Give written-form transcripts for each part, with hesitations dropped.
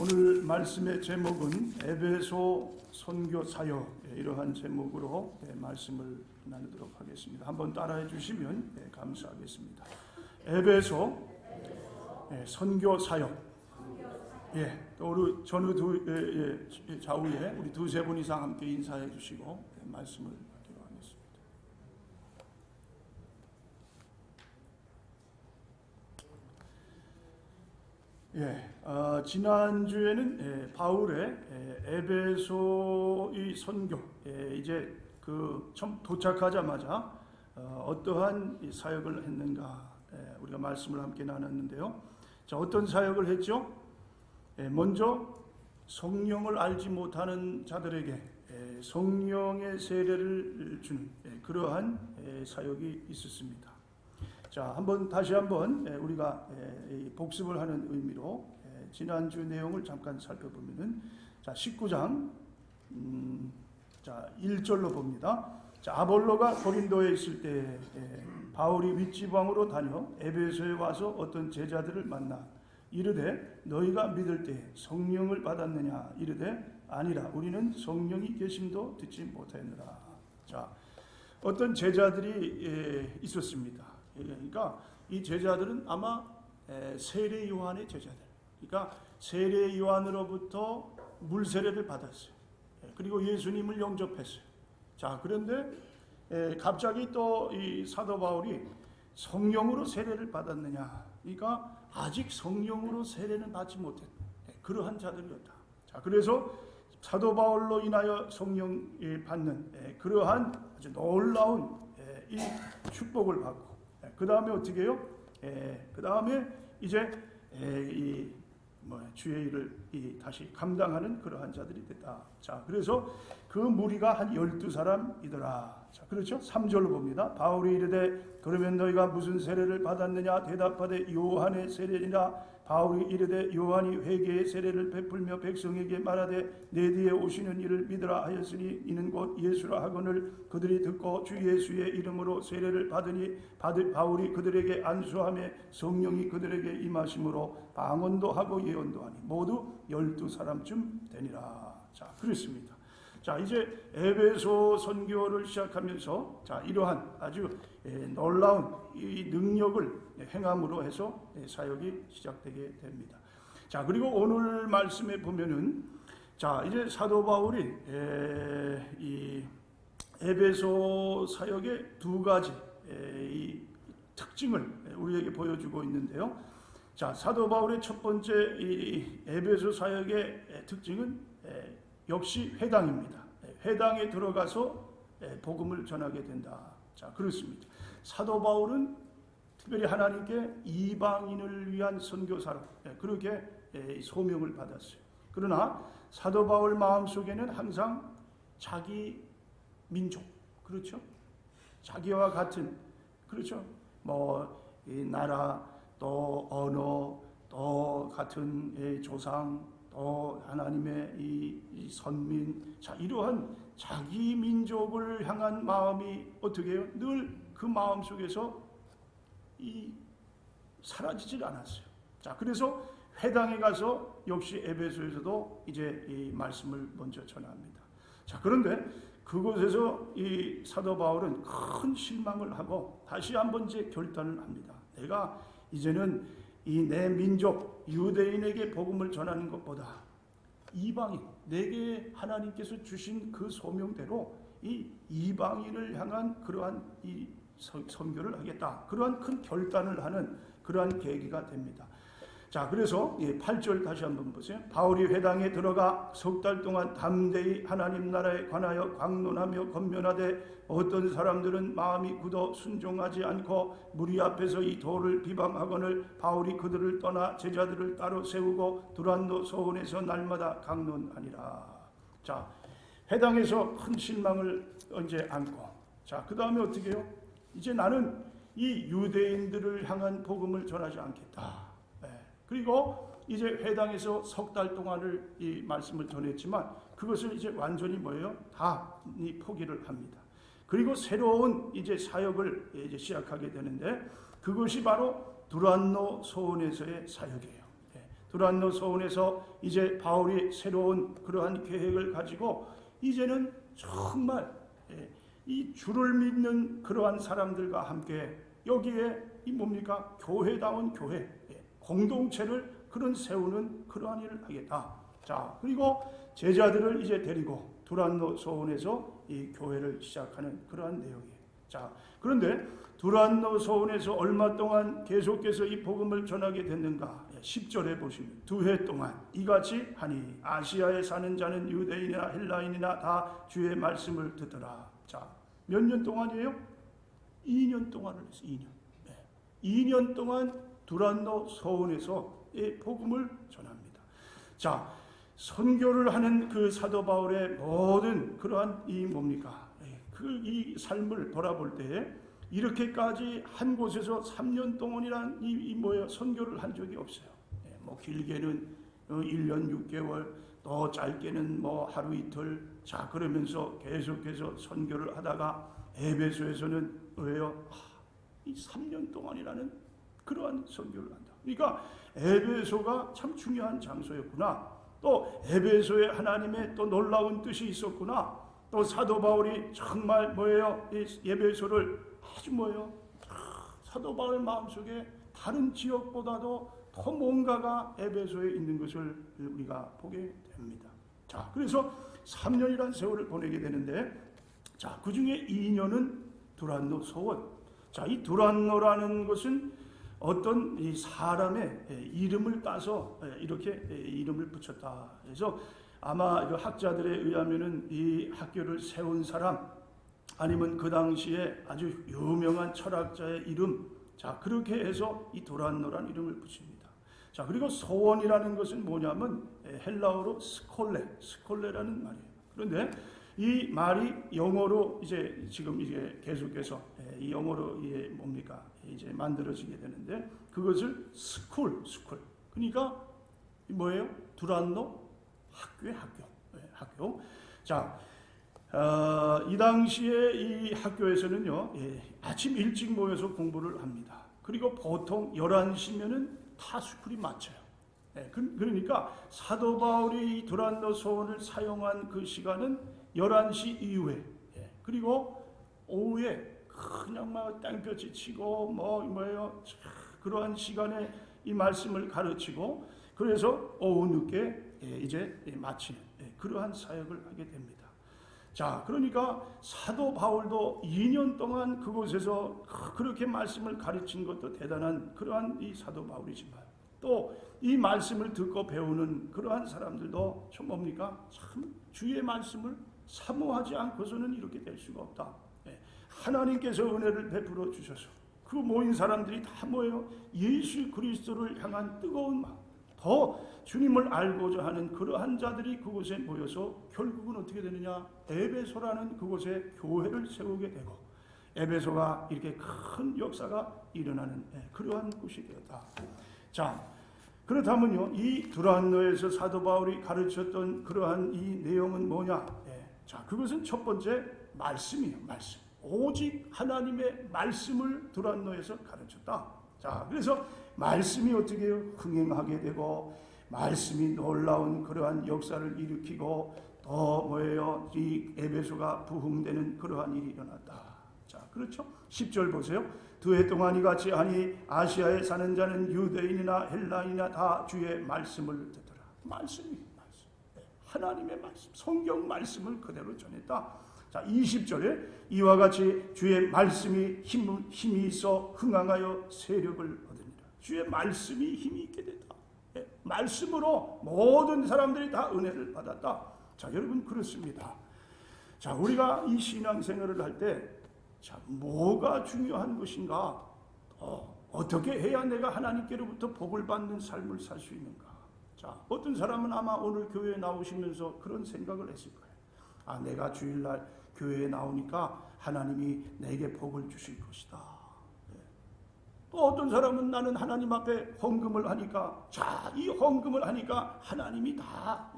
오늘 말씀의 제목은 에베소 선교 사역, 이러한 제목으로 말씀을 나누도록 하겠습니다. 한번 따라해 주시면 감사하겠습니다. 에베소 선교 사역. 또 우리 전후 좌우에 우리 두세 분 이상 함께 인사해 주시고 말씀을 받기로 하겠습니다. 지난주에는 바울의 에베소의 선교, 이제 처음 도착하자마자 어떠한 사역을 했는가 우리가 말씀을 함께 나눴는데요. 자, 어떤 사역을 했죠? 먼저 성령을 알지 못하는 자들에게 성령의 세례를 주는 그러한 사역이 있었습니다. 자, 다시 한번 우리가 복습을 하는 의미로 지난주 내용을 잠깐 살펴보면은, 자, 19장 1절로 봅니다. 자, 아볼로가 고린도에 있을 때 바울이 윗지방으로 다녀 에베소에 와서 어떤 제자들을 만나 이르되 너희가 믿을 때 성령을 받았느냐? 이르되 아니라 우리는 성령이 계심도 듣지 못하였느라. 자, 어떤 제자들이 있었습니다. 그러니까 이 제자들은 아마 세례 요한의 제자들. 그러니까 세례 요한으로부터 물 세례를 받았어요. 그리고 예수님을 영접했어요. 자, 그런데 갑자기 또 이 사도 바울이 성령으로 세례를 받았느냐? 그러니까 아직 성령으로 세례는 받지 못했 그러한 자들이었다. 자, 그래서 사도 바울로 인하여 성령 받는 그러한 아주 놀라운 이 축복을 받고, 그 다음에 어떻게 해요? 그 다음에 이제 주의 일을 다시 감당하는 그러한 자들이 됐다. 자, 그래서 그 무리가 한 12사람이더라. 자, 그렇죠? 3절로 봅니다. 바울이 이르되 그러면 너희가 무슨 세례를 받았느냐? 대답하되 요한의 세례니라. 바울이 이르되 요한이 회개의 세례를 베풀며 백성에게 말하되 내 뒤에 오시는 이를 믿으라 하였으니 이는 곧 예수라 하거늘 그들이 듣고 주 예수의 이름으로 세례를 받으니 바울이 그들에게 안수하며 성령이 그들에게 임하심으로 방언도 하고 예언도 하니 모두 12사람쯤 되니라. 자, 그렇습니다. 자, 이제 에베소 선교를 시작하면서, 자, 이러한 아주 놀라운 이 능력을 행함으로 해서 사역이 시작되게 됩니다. 자, 그리고 오늘 말씀에 보면은, 자, 이제 사도 바울이 이 에베소 사역의 두 가지 이 특징을 우리에게 보여주고 있는데요. 자, 사도 바울의 첫 번째 이 에베소 사역의 특징은 역시 회당입니다. 회당에 들어가서 복음을 전하게 된다. 자, 그렇습니다. 사도 바울은 특별히 하나님께 이방인을 위한 선교사로 그렇게 소명을 받았어요. 그러나 사도 바울 마음속에는 항상 자기 민족, 그렇죠? 자기와 같은, 그렇죠? 이 나라, 또 언어, 또 같은 조상, 또 하나님의 이 선민, 자, 이러한 자기 민족을 향한 마음이 어떻게 해요? 늘 그 마음 속에서 사라지질 않았어요. 자, 그래서 회당에 가서 역시 에베소에서도 이제 이 말씀을 먼저 전합니다. 자, 그런데 그곳에서 이 사도 바울은 큰 실망을 하고 다시 한번 이제 결단을 합니다. 내가 이제는 이 내 민족 유대인에게 복음을 전하는 것보다 이방인, 내게 하나님께서 주신 그 소명대로 이 이방인을 향한 그러한 이 선교를 하겠다. 그러한 큰 결단을 하는 그러한 계기가 됩니다. 자, 그래서 8절 다시 한번 보세요. 바울이 회당에 들어가 석 달 동안 담대히 하나님 나라에 관하여 강론하며 권면하되 어떤 사람들은 마음이 굳어 순종하지 않고 무리 앞에서 이 도를 비방하거늘 바울이 그들을 떠나 제자들을 따로 세우고 두란노 소원에서 날마다 강론하니라. 자, 회당에서 큰 실망을 이제 안고, 자, 그 다음에 어떻게 해요? 이제 나는 이 유대인들을 향한 복음을 전하지 않겠다. 그리고 이제 회당에서 석 달 동안을 이 말씀을 전했지만 그것을 이제 완전히 뭐예요? 다 포기를 합니다. 그리고 새로운 이제 사역을 이제 시작하게 되는데 그것이 바로 두란노 소원에서의 사역이에요. 두란노 소원에서 이제 바울이 새로운 그러한 계획을 가지고 이제는 정말 이 주를 믿는 그러한 사람들과 함께 여기에 이 뭡니까? 교회다운 교회, 공동체를 그런 세우는 그러한 일을 하겠다. 자, 그리고 제자들을 이제 데리고 두란노 소원에서 이 교회를 시작하는 그러한 내용이에요. 자, 그런데 두란노 소원에서 얼마 동안 계속해서 이 복음을 전하게 됐는가? 10절에 보시면 2해 동안 이같이 하니 아시아에 사는 자는 유대인이나 헬라인이나 다 주의 말씀을 듣더라. 자, 몇 년 동안이에요? 2년 동안을 했어요. 2년. 2년 동안 두란노 소원에서 이 복음을 전합니다. 자, 선교를 하는 그 사도 바울의 모든 그러한 이 뭡니까? 이 삶을 돌아볼 때에 이렇게까지 한 곳에서 3년 동안이란 이 뭐예요? 선교를 한 적이 없어요. 뭐 길게는 1년 6개월, 더 짧게는 뭐 하루 이틀. 자, 그러면서 계속해서 선교를 하다가 에베소에서는 왜요? 이 3년 동안이라는 그러한 선교를 한다. 그러니까 에베소가 참 중요한 장소였구나. 또 에베소에 하나님의 또 놀라운 뜻이 있었구나. 또 사도 바울이 정말 뭐예요? 이 에베소를 아주 뭐예요? 사도 바울 마음속에 다른 지역보다도 더 뭔가가 에베소에 있는 것을 우리가 보게 됩니다. 자, 그래서 3년이란 세월을 보내게 되는데, 자, 그 중에 2년은 두란노 소원. 자, 이 두란노라는 것은 어떤 이 사람의 이름을 따서 이렇게 이름을 붙였다. 그래서 아마 학자들에 의하면은 이 학교를 세운 사람 아니면 그 당시에 아주 유명한 철학자의 이름, 자, 그렇게 해서 이 두란노라는 이름을 붙입니다. 자, 그리고 소원이라는 것은 뭐냐면 헬라어로 스콜레라는 말이에요. 그런데 이 말이 영어로 이제 지금 이제 계속해서 이 영어로 이게 뭡니까? 이제 만들어지게 되는데 그것을 스쿨. 그러니까 뭐예요? 두란노 학교. 자, 이 당시에 이 학교에서는요, 아침 일찍 모여서 공부를 합니다. 그리고 보통 11시면은 다 스쿨이 마쳐요. 그러니까 사도 바울이 이 두란노 소원을 사용한 그 시간은 11시 이후에, 그리고 오후에 그냥 막 땡볕이 치고 뭐예요? 그러한 시간에 이 말씀을 가르치고 그래서 오후 늦게 이제 마치는 그러한 사역을 하게 됩니다. 자, 그러니까 사도 바울도 2년 동안 그곳에서 그렇게 말씀을 가르친 것도 대단한 그러한 이 사도 바울이지만 또 이 말씀을 듣고 배우는 그러한 사람들도 좀 뭡니까? 참 주의 말씀을 사모하지 않고서는 이렇게 될 수가 없다. 하나님께서 은혜를 베풀어 주셔서 그 모인 사람들이 다 뭐예요? 예수 그리스도를 향한 뜨거운 마음, 더 주님을 알고자 하는 그러한 자들이 그곳에 모여서 결국은 어떻게 되느냐? 에베소라는 그곳에 교회를 세우게 되고 에베소가 이렇게 큰 역사가 일어나는 그러한 곳이 되었다. 자, 그렇다면요, 이 두란노에서 사도 바울이 가르쳤던 그러한 이 내용은 뭐냐? 자, 그것은 첫 번째 말씀이에요. 말씀. 오직 하나님의 말씀을 두란노에서 가르쳤다. 자, 그래서 말씀이 어떻게 해요? 흥행하게 되고 말씀이 놀라운 그러한 역사를 일으키고 더 뭐예요? 이 에베소가 부흥되는 그러한 일이 일어났다. 자, 그렇죠? 10절 보세요. 2해 동안 이같이 하니 아시아에 사는 자는 유대인이나 헬라인이나 다 주의 말씀을 듣더라. 말씀. 하나님의 말씀, 성경 말씀을 그대로 전했다. 자, 20절에 이와 같이 주의 말씀이 힘이 있어 흥황하여 세력을 얻으니라. 주의 말씀이 힘이 있게 됐다. 말씀으로 모든 사람들이 다 은혜를 받았다. 자, 여러분 그렇습니다. 자, 우리가 이 신앙생활을 할 때 자, 뭐가 중요한 것인가? 어떻게 해야 내가 하나님께로부터 복을 받는 삶을 살 수 있는가? 자, 어떤 사람은 아마 오늘 교회에 나오시면서 그런 생각을 했을 거예요. 아, 내가 주일날 교회에 나오니까 하나님이 내게 복을 주실 것이다. 또 어떤 사람은 나는 하나님 앞에 헌금을 하니까, 자, 이 헌금을 하니까 하나님이 다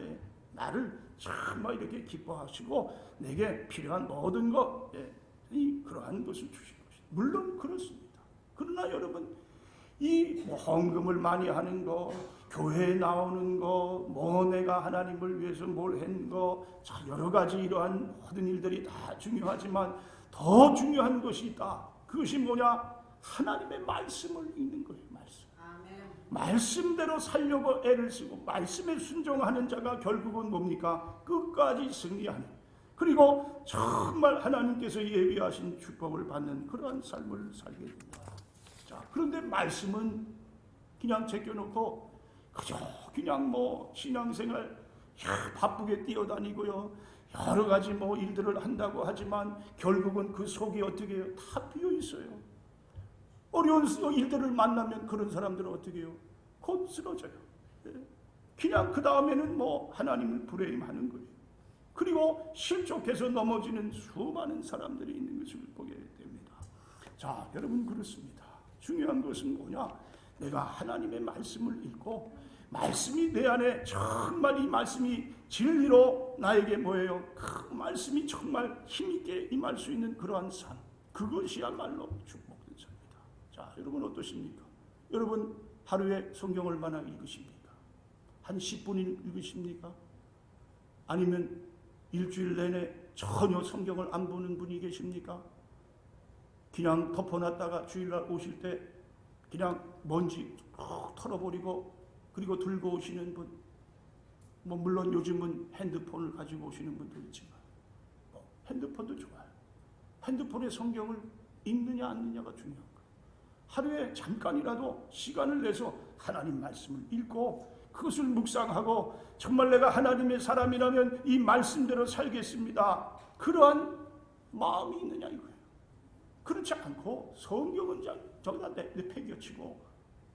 나를 정말 이렇게 기뻐하시고 내게 필요한 모든 것, 그러한 것을 주실 것이다. 물론 그렇습니다. 그러나 여러분, 이 헌금을 많이 하는 거, 교회에 나오는 거, 뭐 내가 하나님을 위해서 뭘 한 거, 자, 여러 가지 이러한 모든 일들이 다 중요하지만 더 중요한 것이 있다. 그것이 뭐냐? 하나님의 말씀을 읽는 거예요. 말씀대로 살려고 애를 쓰고 말씀에 순종하는 자가 결국은 뭡니까? 끝까지 승리하는, 그리고 정말 하나님께서 예비하신 축복을 받는 그러한 삶을 살게 됩니다. 자, 그런데 말씀은 그냥 제껴놓고 그저 그냥 뭐 신앙생활 바쁘게 뛰어다니고요, 여러 가지 뭐 일들을 한다고 하지만 결국은 그 속이 어떻게 해요? 다 비어 있어요. 어려운 일들을 만나면 그런 사람들은 어떻게 해요? 곧 쓰러져요. 그냥 그 다음에는 뭐 하나님을 불행하는 거예요. 그리고 실족해서 넘어지는 수많은 사람들이 있는 것을 보게 됩니다. 자, 여러분, 그렇습니다. 중요한 것은 뭐냐? 내가 하나님의 말씀을 읽고 말씀이 내 안에 정말 이 말씀이 진리로 나에게 뭐예요? 그 말씀이 정말 힘있게 임할 수 있는 그러한 삶, 그것이야말로 축복된 삶입니다. 자, 여러분 어떠십니까? 여러분 하루에 성경을 얼마나 읽으십니까? 한 10분 읽으십니까? 아니면 일주일 내내 전혀 성경을 안 보는 분이 계십니까? 그냥 덮어놨다가 주일날 오실 때 그냥 먼지 털어버리고 그리고 들고 오시는 분, 뭐 물론 요즘은 핸드폰을 가지고 오시는 분도 있지만 핸드폰도 좋아요. 핸드폰에 성경을 읽느냐 안 읽느냐가 중요한 거예요. 하루에 잠깐이라도 시간을 내서 하나님 말씀을 읽고 그것을 묵상하고 정말 내가 하나님의 사람이라면 이 말씀대로 살겠습니다, 그러한 마음이 있느냐 이거예요. 그렇지 않고 성경은 저기다 내팽겨치고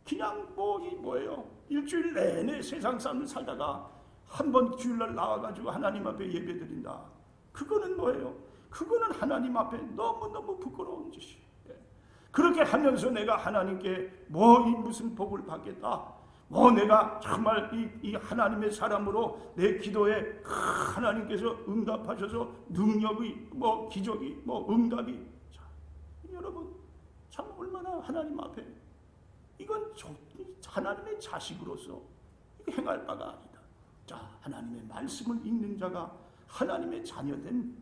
그냥 뭐예요? 일주일 내내 세상 삶을 살다가 한 번 주일날 나와가지고 하나님 앞에 예배드린다. 그거는 뭐예요? 그거는 하나님 앞에 너무너무 부끄러운 짓이에요. 그렇게 하면서 내가 하나님께 무슨 복을 받겠다, 내가 정말 이 하나님의 사람으로 내 기도에 하나님께서 응답하셔서 능력이 기적이 응답이, 자, 여러분 참 얼마나 하나님 앞에 이건 하나님의 자식으로서 행할 바가 아니다. 자, 하나님의 말씀을 읽는 자가 하나님의 자녀된,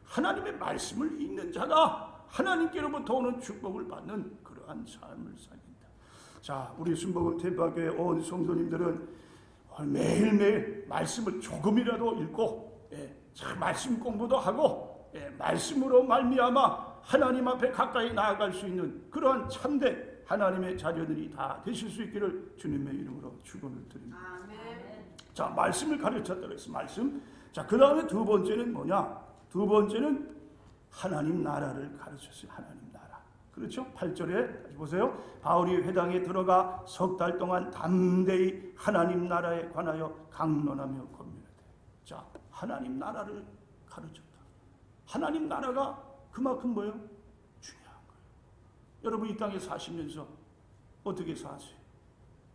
하나님의 말씀을 읽는 자가 하나님께로부터 오는 축복을 받는 그러한 삶을 살린다. 자, 우리 순복음 대박교회 온 성도님들은 매일매일 말씀을 조금이라도 읽고 말씀 공부도 하고 말씀으로 말미암아 하나님 앞에 가까이 나아갈 수 있는 그러한 참된 하나님의 자녀들이 다 되실 수 있기를 주님의 이름으로 축원을 드립니다. 아멘. 자, 말씀을 가르쳤다 그랬어. 말씀. 자, 그 다음에 두 번째는 뭐냐? 두 번째는 하나님 나라를 가르쳤어요. 하나님 나라. 그렇죠? 8절에 다시 보세요. 바울이 회당에 들어가 석 달 동안 담대히 하나님 나라에 관하여 강론하며 권면하되. 자, 하나님 나라를 가르쳤다. 하나님 나라가 그만큼 뭐예요? 중요한 거예요. 여러분 이 땅에 사시면서 어떻게 사세요?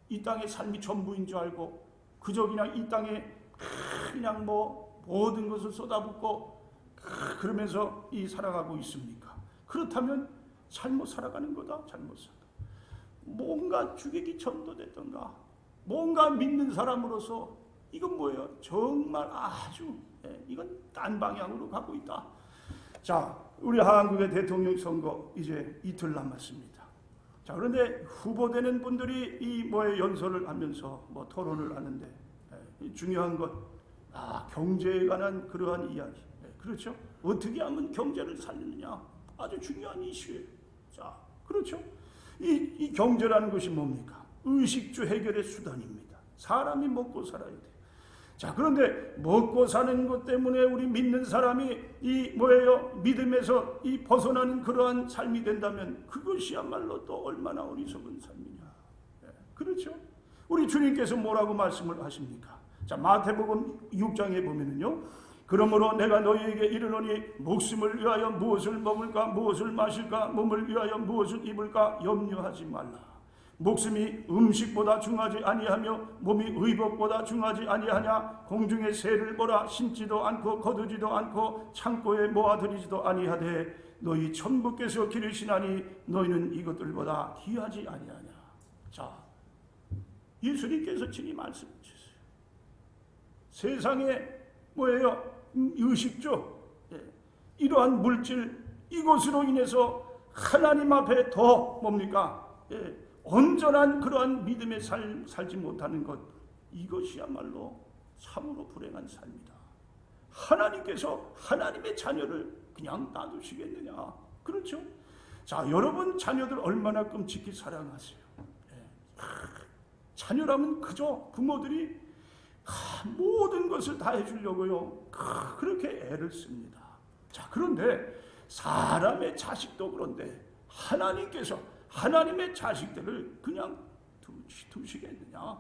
이 땅의 삶이 전부인 줄 알고 그저 그냥 이 땅에 그냥 모든 것을 쏟아붓고 그러면서 살아가고 있습니까? 그렇다면 잘못 살아가는 거다. 잘못 살아. 뭔가 주객이 전도됐던가, 뭔가 믿는 사람으로서 이건 뭐예요? 정말 아주 이건 딴 방향으로 가고 있다. 자, 우리 한국의 대통령 선거 이제 이틀 남았습니다. 자, 그런데 후보되는 분들이 연설을 하면서 토론을 하는데 중요한 것, 경제에 관한 그러한 이야기. 그렇죠? 어떻게 하면 경제를 살리느냐? 아주 중요한 이슈예요. 자, 그렇죠? 이 경제라는 것이 뭡니까? 의식주 해결의 수단입니다. 사람이 먹고 살아야 돼요. 자, 그런데 먹고 사는 것 때문에 우리 믿는 사람이 믿음에서 벗어나는 그러한 삶이 된다면 그것이야말로 또 얼마나 어리석은 삶이냐. 그렇죠? 우리 주님께서 뭐라고 말씀을 하십니까? 자, 마태복음 6장에 보면은요. 그러므로 내가 너희에게 이르노니 목숨을 위하여 무엇을 먹을까 무엇을 마실까 몸을 위하여 무엇을 입을까 염려하지 말라. 목숨이 음식보다 중하지 아니하며 몸이 의복보다 중하지 아니하냐. 공중의 새를 보라. 심지도 않고 거두지도 않고 창고에 모아들이지도 아니하되 너희 천부께서 기르시나니 너희는 이것들보다 귀하지 아니하냐. 자, 예수님께서 친히 말씀해 주셨어요. 세상에 뭐예요? 의식주, 이러한 물질, 이것으로 인해서 하나님 앞에 더 뭡니까? 온전한 그러한 믿음의 살지 못하는 것, 이것이야말로 참으로 불행한 삶이다. 하나님께서 하나님의 자녀를 그냥 놔두시겠느냐? 그렇죠? 자, 여러분 자녀들 얼마나 끔찍히 사랑하세요. 자녀라면 그저 부모들이 모든 것을 다 해주려고요, 그렇게 애를 씁니다. 자, 그런데 사람의 자식도 그런데 하나님께서 하나님의 자식들을 그냥 두시겠느냐?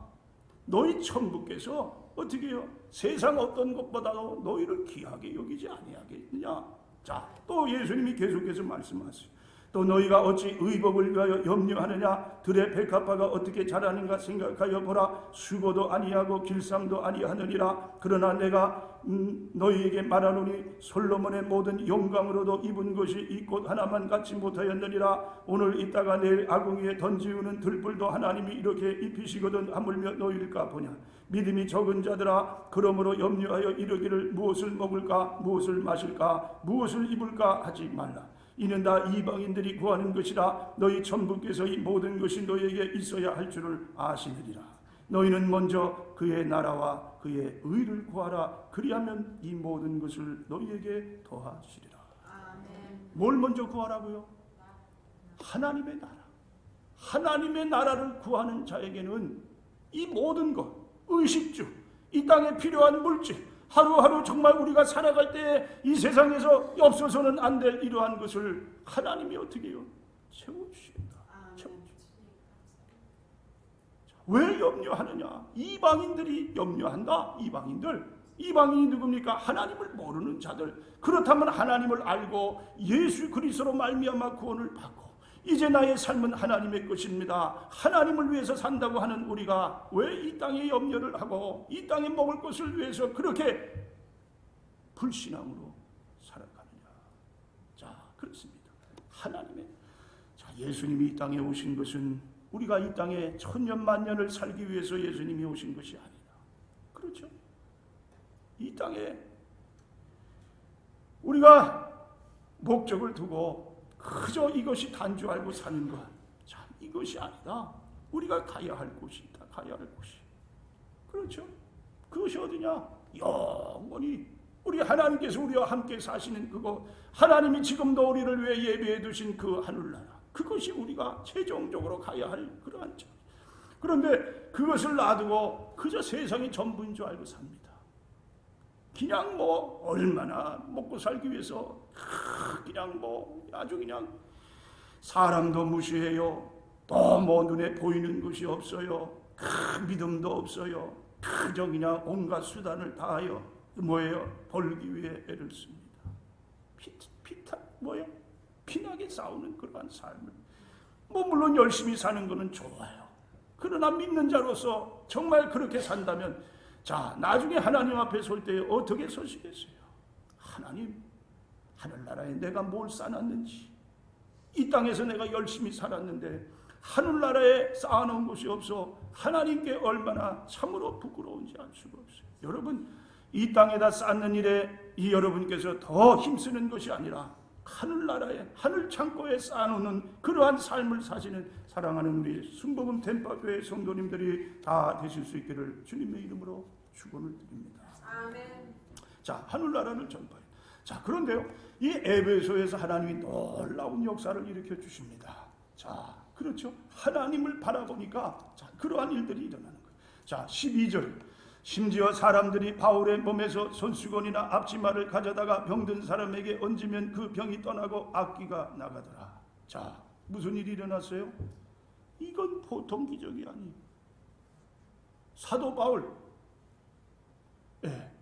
너희 천부께서 어떻게 해요? 세상 어떤 것보다도 너희를 귀하게 여기지 아니하겠느냐? 자, 또 예수님이 계속해서 말씀하세요. 또 너희가 어찌 의복을 위하여 염려하느냐? 들의 백합화가 어떻게 자라는가 생각하여 보라. 수고도 아니하고 길상도 아니하느니라. 그러나 내가 너희에게 말하노니 솔로몬의 모든 영광으로도 입은 것이 이 꽃 하나만 갖지 못하였느니라. 오늘 있다가 내일 아궁이에 던지우는 들불도 하나님이 이렇게 입히시거든 하물며 너희일까 보냐. 믿음이 적은 자들아, 그러므로 염려하여 이르기를 무엇을 먹을까, 무엇을 마실까, 무엇을 입을까 하지 말라. 이는 다 이방인들이 구하는 것이라. 너희 천부께서 이 모든 것이 너희에게 있어야 할 줄을 아시느니라. 너희는 먼저 그의 나라와 그의 의를 구하라. 그리하면 이 모든 것을 너희에게 더하시리라. 아멘. 뭘 먼저 구하라고요? 하나님의 나라. 하나님의 나라를 구하는 자에게는 이 모든 것, 의식주, 이 땅에 필요한 물질, 하루하루 정말 우리가 살아갈 때 이 세상에서 없어서는 안 될 이러한 것을 하나님이 어떻게 해요? 채워주신다. 왜 염려하느냐? 이방인들이 염려한다. 이방인이 누굽니까? 하나님을 모르는 자들. 그렇다면 하나님을 알고 예수 그리스도로 말미암아 구원을 받고 이제 나의 삶은 하나님의 것입니다. 하나님을 위해서 산다고 하는 우리가 왜 이 땅에 염려를 하고 이 땅에 먹을 것을 위해서 그렇게 불신앙으로 살아가느냐? 자, 그렇습니다. 예수님이 이 땅에 오신 것은 우리가 이 땅에 천년만년을 살기 위해서 예수님이 오신 것이 아니다. 그렇죠? 이 땅에 우리가 목적을 두고 그저 이것이 단주 알고 사는 것, 참 이것이 아니다. 우리가 가야 할 곳이 있다. 가야 할 곳이. 그렇죠? 그것이 어디냐? 영원히 우리 하나님께서 우리와 함께 사시는 그곳, 하나님이 지금도 우리를 위해 예비해 두신 그 하늘나라, 그것이 우리가 최종적으로 가야 할 그러한 점. 그런데 그것을 놔두고 그저 세상이 전부인 줄 알고 삽니다. 그냥 얼마나 먹고 살기 위해서 그냥 아주 그냥 사람도 무시해요. 또 눈에 보이는 것이 없어요. 믿음도 없어요. 그저 그냥 온갖 수단을 다하여 벌기 위해 애를 씁니다. 피나게 싸우는 그러한 삶을. 물론 열심히 사는 것은 좋아요. 그러나 믿는 자로서 정말 그렇게 산다면, 자, 나중에 하나님 앞에 설 때 어떻게 서시겠어요? 하나님, 하늘나라에 내가 뭘 쌓았는지, 이 땅에서 내가 열심히 살았는데 하늘나라에 쌓아놓은 것이 없어 하나님께 얼마나 참으로 부끄러운지 알 수가 없어요. 여러분, 이 땅에다 쌓는 일에 이 여러분께서 더 힘쓰는 것이 아니라 하늘나라에, 하늘 창고에 쌓아놓는 그러한 삶을 사시는 사랑하는 우리 순복음 템파교회 성도님들이 다 되실 수 있기를 주님의 이름으로 축원을 드립니다. 아멘. 자, 하늘나라를 전파해. 자, 그런데요, 이 에베소에서 하나님이 놀라운 역사를 일으켜 주십니다. 자, 그렇죠. 하나님을 바라보니까 자, 그러한 일들이 일어나는 거예요. 자, 12절. 심지어 사람들이 바울의 몸에서 손수건이나 앞치마를 가져다가 병든 사람에게 얹으면 그 병이 떠나고 악기가 나가더라. 자, 무슨 일이 일어났어요? 이건 보통 기적이 아니에요. 사도 바울,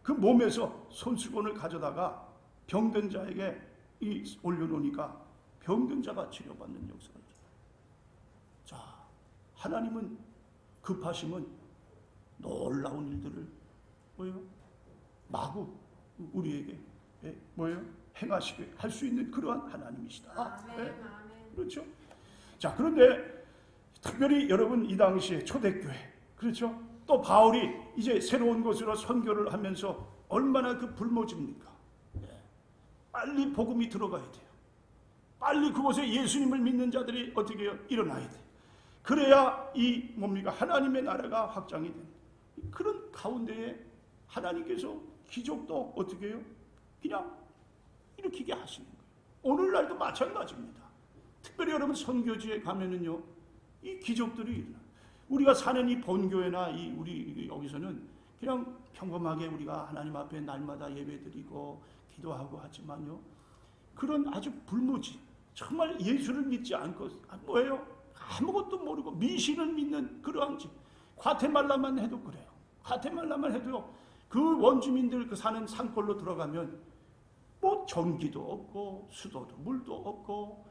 그 몸에서 손수건을 가져다가 병든 자에게 올려놓으니까 병든 자가 치료받는 역사가 있어요. 자, 하나님은 급하심은 놀라운 일들을 마구 우리에게 행하시게 할 수 있는 그러한 하나님이시다. 아멘. 그렇죠? 자, 그런데 특별히 여러분 이 당시에 초대교회, 그렇죠? 또 바울이 이제 새로운 곳으로 선교를 하면서 얼마나 그 불모집니까? 빨리 복음이 들어가야 돼요. 빨리 그곳에 예수님을 믿는 자들이 어떻게 해요? 일어나야 돼. 그래야 이 뭡니까? 하나님의 나라가 확장이 됩니다. 그런 가운데에 하나님께서 기적도 어떻게 해요? 그냥 일으키게 하시는 거예요. 오늘날도 마찬가지입니다. 특별히 여러분 선교지에 가면은요, 이 기적들이 일어나요. 우리가 사는 이 본교회나 우리 여기서는 그냥 평범하게 우리가 하나님 앞에 날마다 예배드리고 기도하고 하지만요, 그런 아주 불모지, 정말 예수를 믿지 않고 뭐예요? 아무것도 모르고 미신을 믿는 그러한 집. 과테말라만 해도 그래요. 과테말라만 해도 그 원주민들 그 사는 산골로 들어가면 뭐 전기도 없고 수도도 물도 없고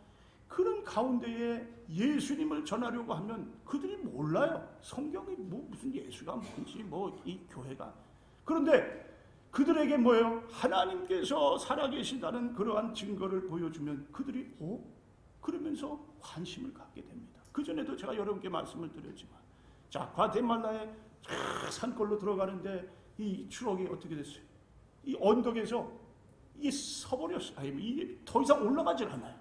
그런 가운데에 예수님을 전하려고 하면 그들이 몰라요. 성경이 뭐 무슨 예수가 뭔지 뭐 이 교회가. 그런데 그들에게 뭐예요? 하나님께서 살아계시다는 그러한 증거를 보여주면 그들이 그러면서 관심을 갖게 됩니다. 그전에도 제가 여러분께 말씀을 드렸지만, 자, 과테말라의 산골로 들어가는데 이 추록이 어떻게 됐어요? 이 언덕에서 이 서버렸어요. 이게 더 이상 올라가질 않아요.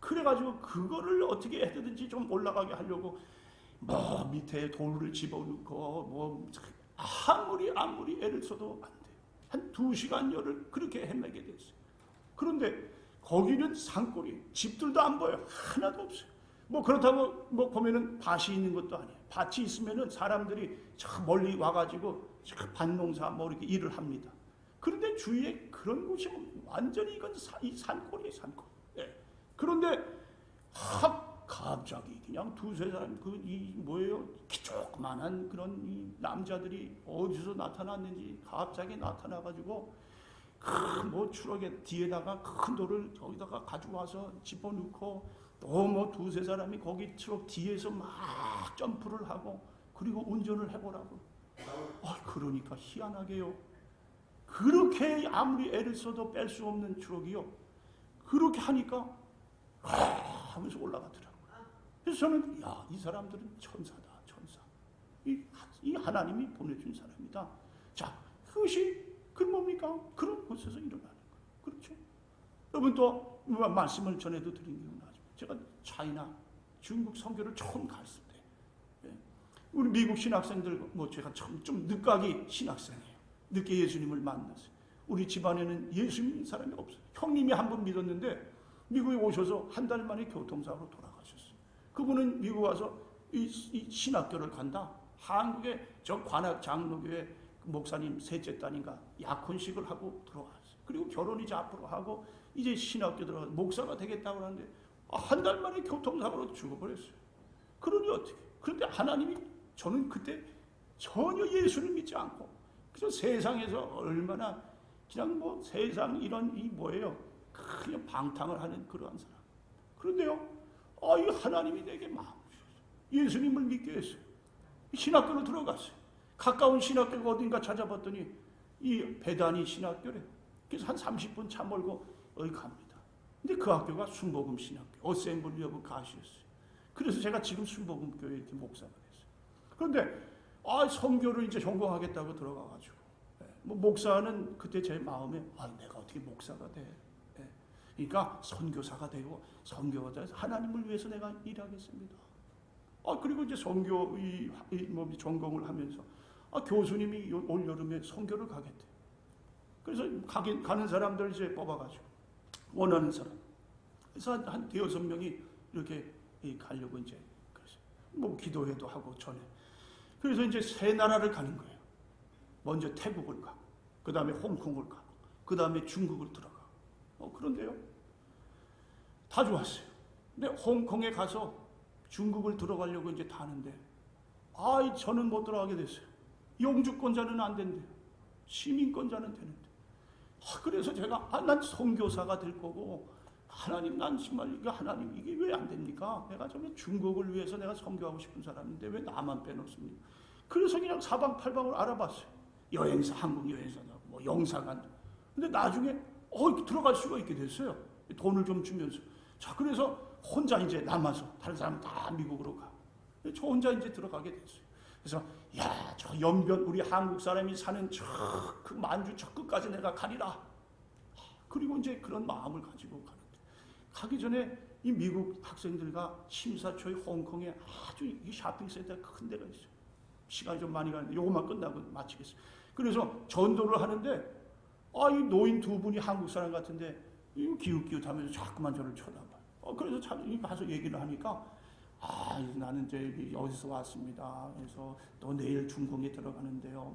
그래가지고 그거를 어떻게 해든지 좀 올라가게 하려고 뭐 밑에 돌을 집어넣고 뭐 아무리 애를 써도 안 돼요. 한 2시간여를 그렇게 헤매게 됐어요. 그런데 거기는 산골이 집들도 안 보여요. 하나도 없어요. 뭐 그렇다고 뭐 보면은 밭이 있는 것도 아니에요. 밭이 있으면은 사람들이 저 멀리 와가지고 밭농사 뭐 이렇게 일을 합니다. 그런데 주위에 그런 곳이 완전히 이건 이 산골이에요, 산골. 예. 그런데 갑자기 그냥 2-3 사람 이 뭐예요? 조그만한 그런 이 남자들이 어디서 나타났는지 갑자기 나타나가지고 뭐 추럭에 뒤에다가 큰 돌을 저기다가 가지고 와서 집어넣고 또 뭐 2-3 사람이 거기 추럭 뒤에서 막 점프를 하고 그리고 운전을 해보라고. 그러니까 희한하게요. 그렇게 아무리 애를 써도 뺄 수 없는 추럭이요. 그렇게 하니까 하면서 올라가더라고요. 그래서 저는 이 사람들은 천사다, 천사. 이 하나님이 보내준 사람이다. 자, 그것이 그 뭡니까? 그런 곳에서 일어나는 거예요. 그렇죠? 여러분 또 말씀을 전에도 드린 기억나죠? 제가 차이나 중국 선교를 처음 갔을 때, 우리 미국 신학생들 뭐 제가 좀 늦가기 신학생이에요. 늦게 예수님을 만났어요. 우리 집안에는 예수 믿는 사람이 없어요. 형님이 한 번 믿었는데 미국에 오셔서 한 달 만에 교통사고로 돌아가셨어요. 그분은 미국 와서 이 신학교를 간다. 한국의 저 관악 장로교회 목사님 셋째 딸인가 약혼식을 하고 들어왔어요. 그리고 결혼 이제 앞으로 하고 이제 신학교 들어가서 목사가 되겠다고 하는데 한 달 만에 교통사고로 죽어버렸어요. 그러니 어떻게? 그런데 하나님이 저는 그때 전혀 예수를 믿지 않고 그저 세상에서 얼마나 그냥 뭐 세상 이런 이 뭐예요? 그냥 방탕을 하는 그러한 사람. 그런데요, 이 하나님이 내게 마음을 주셨어요. 예수님을 믿게 했어요. 신학교로 들어갔어요. 가까운 신학교가 어딘가 찾아봤더니 이 베다니 신학교래. 그래서 한 30분 차 몰고 여기 갑니다. 근데 그 학교가 순복음 신학교, 어셈블리 오브 갓이었어요. 그래서 제가 지금 순복음 교회 이렇게 목사가 됐어요. 그런데 선교를 이제 전공하겠다고 들어가가지고 뭐 목사는 그때 제 마음에 내가 어떻게 목사가 돼? 그러니까 선교사가 되고 선교가 돼서 하나님을 위해서 내가 일하겠습니다. 그리고 이제 선교 뭐 전공을 하면서 교수님이 올 여름에 선교를 가겠대. 그래서 가는 사람들 이제 뽑아가지고 원하는 사람. 그래서 한 5-6명이 이렇게 가려고 이제 그래서 뭐 기도회도 하고 전에. 그래서 이제 3 나라를 가는 거예요. 먼저 태국을 가고, 그 다음에 홍콩을 가고, 그 다음에 중국을 들어가고. 그런데요, 다 좋았어요. 근데 홍콩에 가서 중국을 들어가려고 이제 타는데, 저는 못 들어가게 됐어요. 영주권자는 안 된대요. 시민권자는 되는데. 그래서 제가, 난 선교사가 될 거고, 하나님, 난 정말, 하나님, 이게 왜 안 됩니까? 내가 정말 중국을 위해서 내가 선교하고 싶은 사람인데 왜 나만 빼놓습니까? 그래서 그냥 사방팔방을 알아봤어요. 여행사, 한국 여행사나, 뭐 영사관. 근데 나중에, 들어갈 수가 있게 됐어요. 돈을 좀 주면서. 자, 그래서 혼자 이제 남아서, 다른 사람 다 미국으로 가. 저 혼자 이제 들어가게 됐어요. 그래서 야, 저 연변 우리 한국 사람이 사는 저 그 만주 저 끝까지 내가 가리라. 그리고 이제 그런 마음을 가지고 가는데 가기 전에 이 미국 학생들과 심사초의 홍콩에 아주 이 쇼핑센터 큰 데가 있어요. 시간이 좀 많이 가는데 요것만 끝나고 마치겠어요. 그래서 전도를 하는데 이 노인 두 분이 한국 사람 같은데 기웃기웃하면서 자꾸만 저를 쳐다봐요. 그래서 가서 얘기를 하니까 나는 이제 어디서 왔습니다. 그래서 또 내일 중공에 들어가는데요.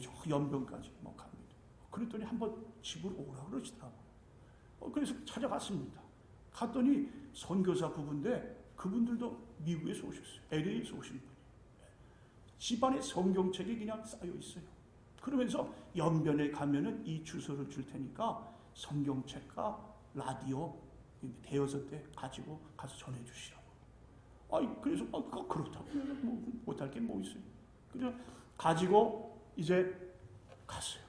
저 연변까지 갑니다. 그랬더니 한번 집으로 오라 그러시더라고요. 그래서 찾아갔습니다. 갔더니 선교사 부부인데 그분들도 미국에서 오셨어요. LA에서 오신 분이에요. 집안에 성경책이 그냥 쌓여 있어요. 그러면서 연변에 가면은 이 주소를 줄 테니까 성경책과 라디오 대여섯 대 가지고 가서 전해주시라고. 그래서 그렇다고 못할 게 뭐 있어요. 그래서 가지고 이제 갔어요.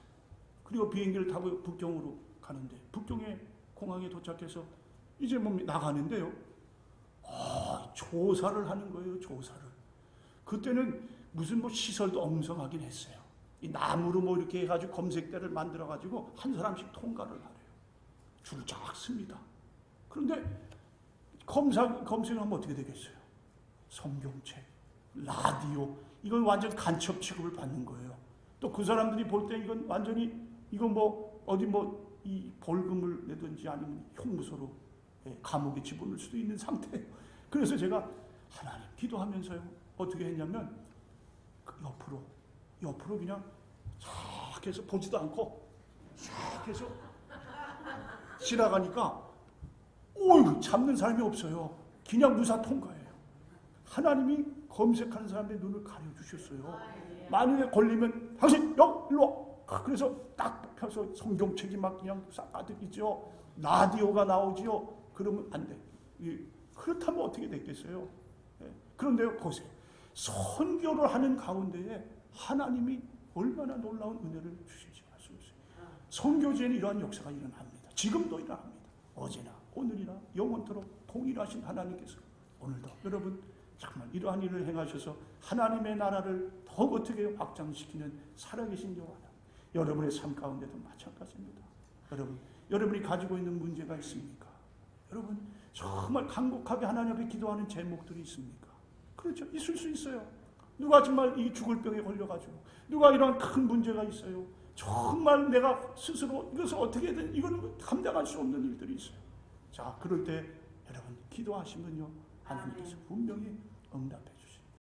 그리고 비행기를 타고 북경으로 가는데 북경에 공항에 도착해서 이제 나가는데요. 조사를 하는 거예요. 조사를. 그때는 무슨 시설도 엉성하긴 했어요. 이 나무로 이렇게 해가지고 검색대를 만들어가지고 한 사람씩 통과를 하래요. 줄을 쫙 씁니다. 그런데 검색을 하면 어떻게 되겠어요? 성경책, 라디오, 이건 완전 간첩 취급을 받는 거예요. 또 그 사람들이 볼 때 이건 완전히 이건 이 벌금을 내든지 아니면 형무소로 감옥에 집어넣을 수도 있는 상태예요. 그래서 제가 하나님 기도하면서요 어떻게 했냐면 옆으로 그냥 싹 해서 보지도 않고 싹 해서 지나가니까 잡는 사람이 없어요. 그냥 무사 통과해요. 하나님이 검색하는 사람의 눈을 가려주셨어요. 만일에 걸리면 당신 일로 와. 그래서 딱 펴서 성경책이 막 그냥 싹 가득 있죠. 라디오가 나오지요. 그러면 안 돼. 그렇다면 어떻게 됐겠어요? 그런데요, 보세요. 선교를 하는 가운데에 하나님이 얼마나 놀라운 은혜를 주실지 알 수 있어요. 선교제에는 이러한 역사가 일어납니다. 지금도 일어납니다. 어제나 오늘이나 영원토록 동일하신 하나님께서 오늘도 여러분 정말 이러한 일을 행하셔서 하나님의 나라를 더욱 어떻게 확장시키는 살아계신 여호와. 여러분의 삶 가운데도 마찬가지입니다. 여러분이 가지고 있는 문제가 있습니까? 여러분 정말 간곡하게 하나님 앞에 기도하는 제목들이 있습니까? 그렇죠. 있을 수 있어요. 누가 정말 이 죽을 병에 걸려가지고 누가 이러한 큰 문제가 있어요. 정말 내가 스스로 이것을 어떻게든 이거는 감당할 수 없는 일들이 있어요. 자, 그럴 때 여러분 기도하시면요 하나님께서 분명히 응답해